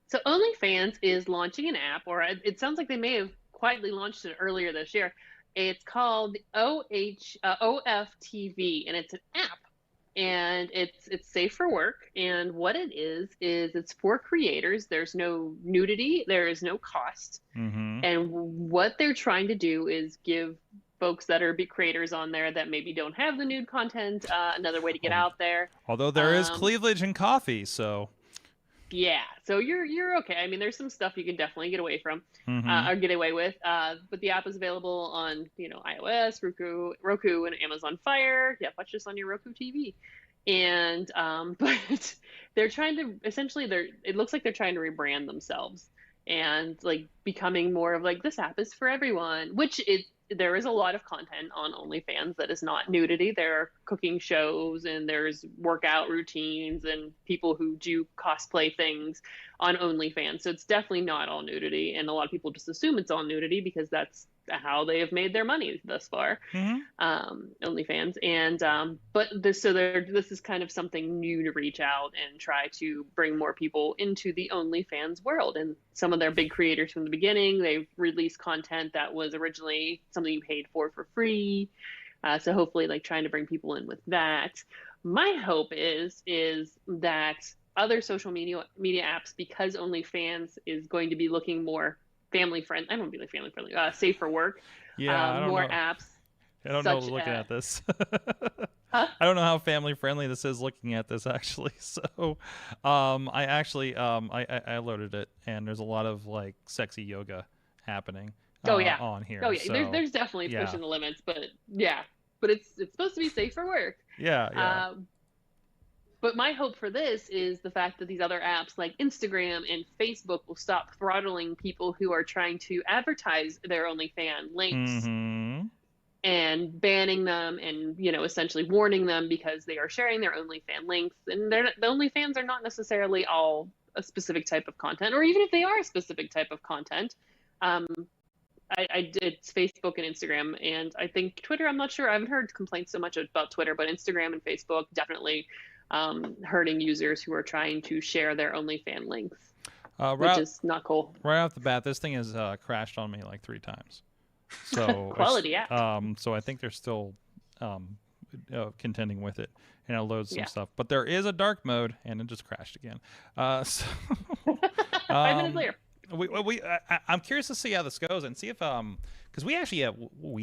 So OnlyFans is launching an app, or it sounds like they may have quietly launched it earlier this year. It's called OFTV, and it's an app. And it's safe for work. And what it is it's for creators. There's no nudity. There is no cost. And what they're trying to do is give folks that are big creators on there that maybe don't have the nude content another way to get out there. Although there is cleavage and coffee, so. Yeah, so you're okay. I mean, there's some stuff you can definitely get away from, or get away with. But the app is available on, iOS, Roku, and Amazon Fire. Yeah, watch this on your Roku TV. And but they're trying to it looks like they're trying to rebrand themselves and like becoming more of like, this app is for everyone, which there is a lot of content on OnlyFans that is not nudity. There are cooking shows and there's workout routines and people who do cosplay things on OnlyFans. So it's definitely not all nudity. And a lot of people just assume it's all nudity because that's how they have made their money thus far, OnlyFans. And this is kind of something new to reach out and try to bring more people into the OnlyFans world. And some of their big creators from the beginning, they've released content that was originally something you paid for free. So hopefully, like, trying to bring people in with that. My hope is that other social media apps, because OnlyFans is going to be looking more family friendly. I don't want to be like family friendly. Safe for work. Yeah, I don't more know. Apps. I don't know. Looking at this, I don't know how family friendly this is. Looking at this, actually, so I actually I loaded it, and there's a lot of like sexy yoga happening. On here. Oh yeah, so, there's definitely pushing the limits, but it's supposed to be safe for work. Yeah. But my hope for this is the fact that these other apps like Instagram and Facebook will stop throttling people who are trying to advertise their OnlyFans links and banning them and, you know, essentially warning them because they are sharing their OnlyFans links. And the OnlyFans are not necessarily all a specific type of content, or even if they are a specific type of content. I did Facebook and Instagram, and I think Twitter, I'm not sure. I haven't heard complaints so much about Twitter, but Instagram and Facebook definitely hurting users who are trying to share their OnlyFans links, which is not cool. Right off the bat, this thing has crashed on me like 3 times. So quality app. So I think they're still contending with it, and it loads some stuff. But there is a dark mode, and it just crashed again. So 5 minutes later. I'm curious to see how this goes and see if because we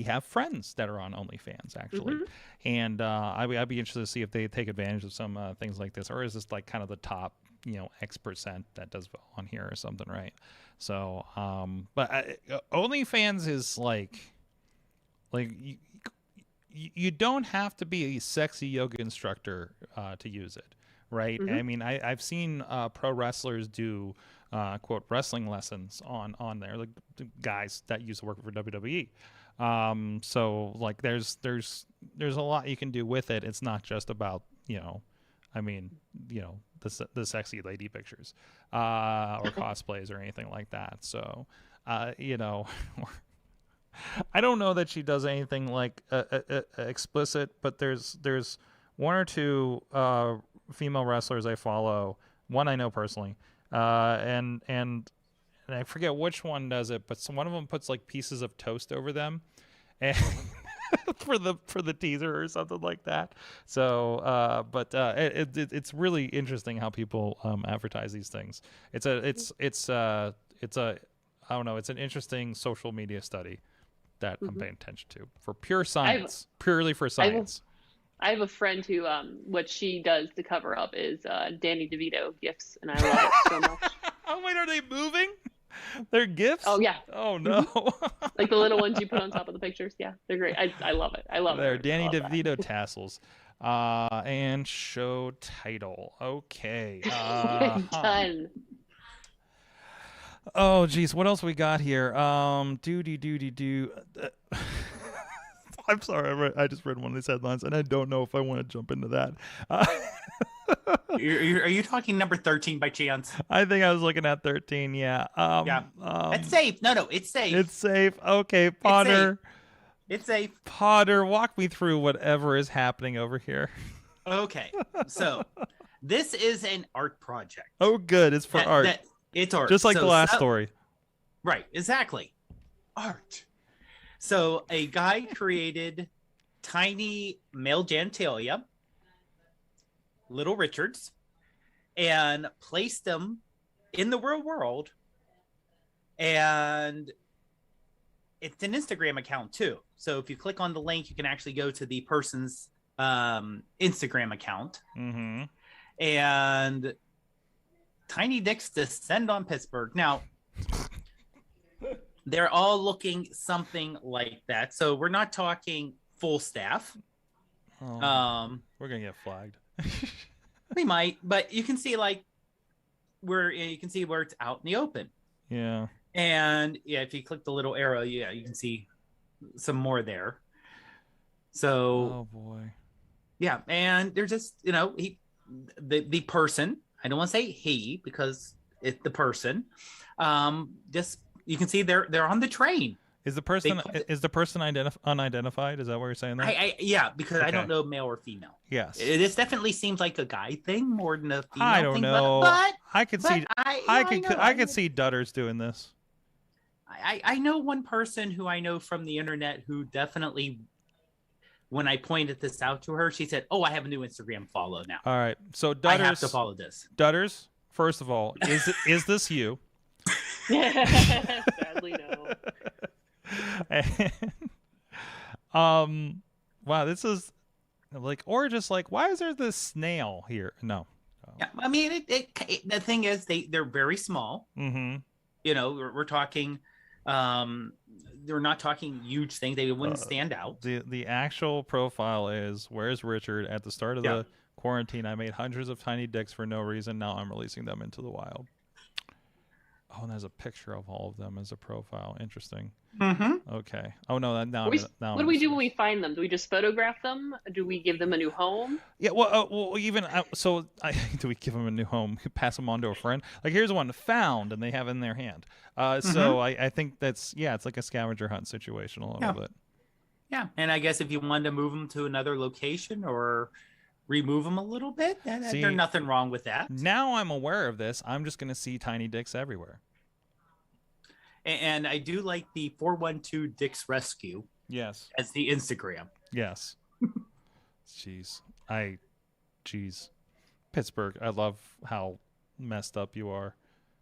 have friends that are on OnlyFans actually, and I'd be interested to see if they take advantage of some things like this, or is this like kind of the top X% that does on here or something, right? So but OnlyFans is like you don't have to be a sexy yoga instructor to use it, right? I mean, I've seen pro wrestlers do quote wrestling lessons on there, like guys that used to work for WWE. So like there's a lot you can do with it. It's not just about the sexy lady pictures or cosplays or anything like that. So I don't know that she does anything like explicit, but there's 1 or 2 female wrestlers I follow. One I know personally. And I forget which one does it, but one of them puts like pieces of toast over them, and for the teaser or something like that. So, it's really interesting how people advertise these things. It's I don't know. It's an interesting social media study that I'm paying attention to for pure science, purely for science. I have a friend who, what she does to cover up is Danny DeVito gifts, and I love it so much. Oh, wait, are they moving? They're gifts? Oh, yeah. Oh, no. Like the little ones you put on top of the pictures. Yeah, they're great. I love it. I love it. They're Danny DeVito tassels. And show title. Okay. Done. Oh, geez. What else we got here? I'm sorry, I just read one of these headlines, and I don't know if I want to jump into that. Are you talking number 13 by chance? I think I was looking at 13, yeah. It's safe. No, it's safe. It's safe. Okay, Podnar. It's safe. Podnar, walk me through whatever is happening over here. Okay, so this is an art project. Oh, good. It's for art. It's art. Just like the last story. Right, exactly. Art. So a guy created tiny male genitalia, little Richards, and placed them in the real world. And it's an Instagram account too. So if you click on the link, you can actually go to the person's Instagram account. And tiny dicks descend on Pittsburgh. Now, they're all looking something like that. So we're not talking full staff. We're gonna get flagged. We might, but you can see where it's out in the open. Yeah. And yeah, if you click the little arrow, you can see some more there. So oh boy. Yeah, and they're just the person. I don't want to say he because it's the person. Just. You can see they're on the train. Is the person unidentified? Is that what you're saying there? Yeah, because okay. I don't know male or female. Yes. This definitely seems like a guy thing more than a female I don't thing. know. But I could see Dudders doing this. I know one person who I know from the internet who definitely, when I pointed this out to her, she said, "Oh, I have a new Instagram follow now." All right. So Dudders, I have to follow this. Dudders, first of all, is this you? Sadly, no. And, wow, this is like, or just like, why is there this snail here? No. Yeah, I mean, the thing is, they're very small. We're talking, they're not talking huge things. They wouldn't stand out. The actual profile is, where's Richard at the start of the Quarantine, I made hundreds of tiny dicks for no reason. Now I'm releasing them into the wild. Oh, and there's a picture of all of them as a profile. Interesting. Mm-hmm. Okay. Oh no, now what do we do when we find them? Do we just photograph them? Do we give them a new home? Yeah. Well, do we give them a new home? Pass them on to a friend? Like here's one found, and they have it in their hand. So I think it's like a scavenger hunt situation a little bit. Yeah, and I guess if you wanted to move them to another location or remove them a little bit, there's nothing wrong with that. Now I'm aware of this. I'm just going to see tiny dicks everywhere. And I do like the 412 Dicks Rescue. Yes. As the Instagram. Yes. Jeez. Pittsburgh, I love how messed up you are.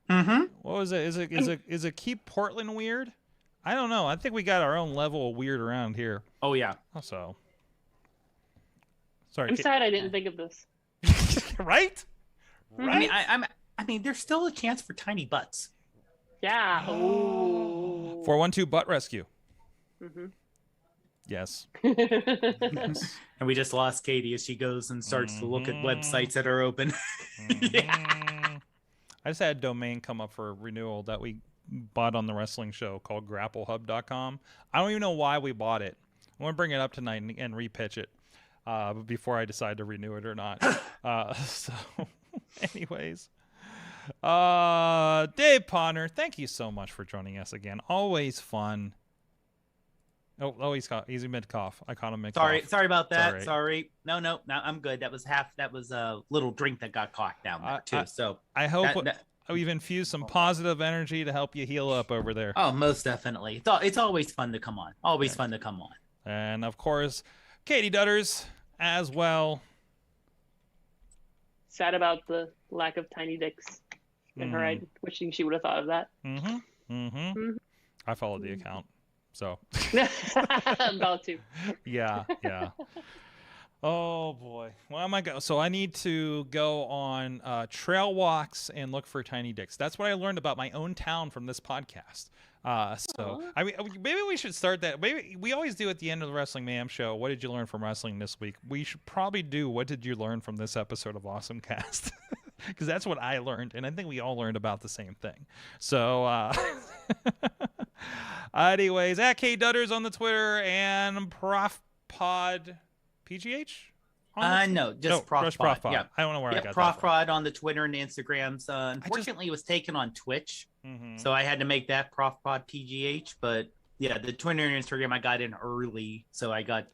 Mm-hmm. What was it? Is it keep Portland weird? I don't know. I think we got our own level of weird around here. Oh, yeah. So. Sorry. I'm sad I didn't think of this. Right? Right? I mean, there's still a chance for tiny butts. Yeah. Oh. 412 Butt Rescue. Mm-hmm. Yes. Yes. And we just lost Katie as she goes and starts to look at websites that are open. Yeah. I just had a domain come up for renewal that we bought on the wrestling show called grapplehub.com. I don't even know why we bought it. I want to bring it up tonight and repitch it before I decide to renew it or not. So, anyways. Dave Podnar, thank you so much for joining us again. Always fun. He's mid cough. I caught him mid cough. Sorry about that. Right. Sorry. No, I'm good. That was a little drink that got caught down there too. So I hope we've infused some positive energy to help you heal up over there. Oh, most definitely. It's always fun to come on. Always fun to come on. And of course, Katie Dudders as well. Sad about the lack of tiny dicks in her. I wishing she would have thought of that. I followed the account, so I'm about to. Yeah. Oh boy. Well, am I go? So I need to go on trail walks and look for tiny dicks. That's what I learned about my own town from this podcast. I mean, maybe we should start that. Maybe we always do at the end of the Wrestling Mayhem show. What did you learn from wrestling this week? We should probably do. What did you learn from this episode of AwesomeCast? Because that's what I learned, and I think we all learned about the same thing. So, anyways, at K Dudders on the Twitter and ProfPod PGH. No, just ProfPod. Yeah, I don't know where I got ProfPod on the Twitter and Instagrams. Unfortunately, it was taken on Twitch, so I had to make that ProfPod PGH. But yeah, the Twitter and Instagram I got in early, so I got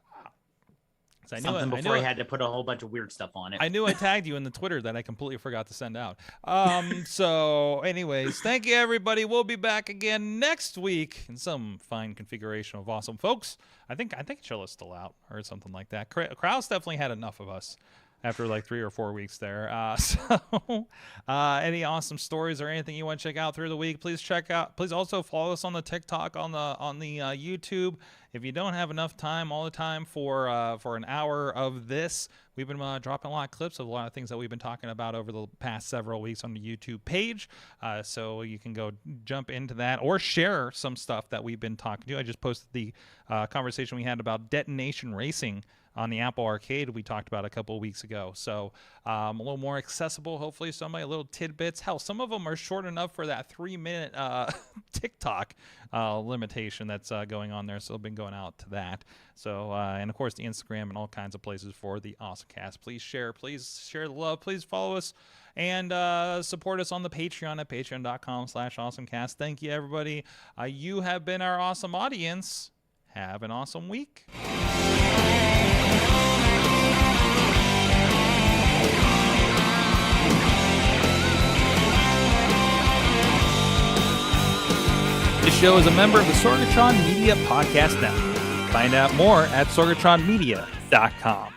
something before I had to put a whole bunch of weird stuff on it. I knew I tagged you in the Twitter that I completely forgot to send out. So, anyways, thank you everybody. We'll be back again next week in some fine configuration of awesome folks. I think Chilla's still out or something like that. Krause definitely had enough of us after like 3 or 4 weeks there. Any awesome stories or anything you want to check out through the week, please check out. Please also follow us on the TikTok, on the YouTube. If you don't have enough time all the time for an hour of this, we've been dropping a lot of clips of a lot of things that we've been talking about over the past several weeks on the YouTube page. So you can go jump into that or share some stuff that we've been talking to. I just posted the conversation we had about Detonation Racing on the Apple Arcade we talked about a couple of weeks ago. So a little more accessible, hopefully somebody, a little tidbits. Hell, some of them are short enough for that 3-minute TikTok limitation that's going on there. So I've been going out to that. So, and of course the Instagram and all kinds of places for the AwesomeCast. Please share the love. Please follow us and support us on the Patreon at patreon.com/AwesomeCast. Thank you, everybody. You have been our awesome audience. Have an awesome week. This show is a member of the Sorgatron Media Podcast Network. Find out more at sorgatronmedia.com.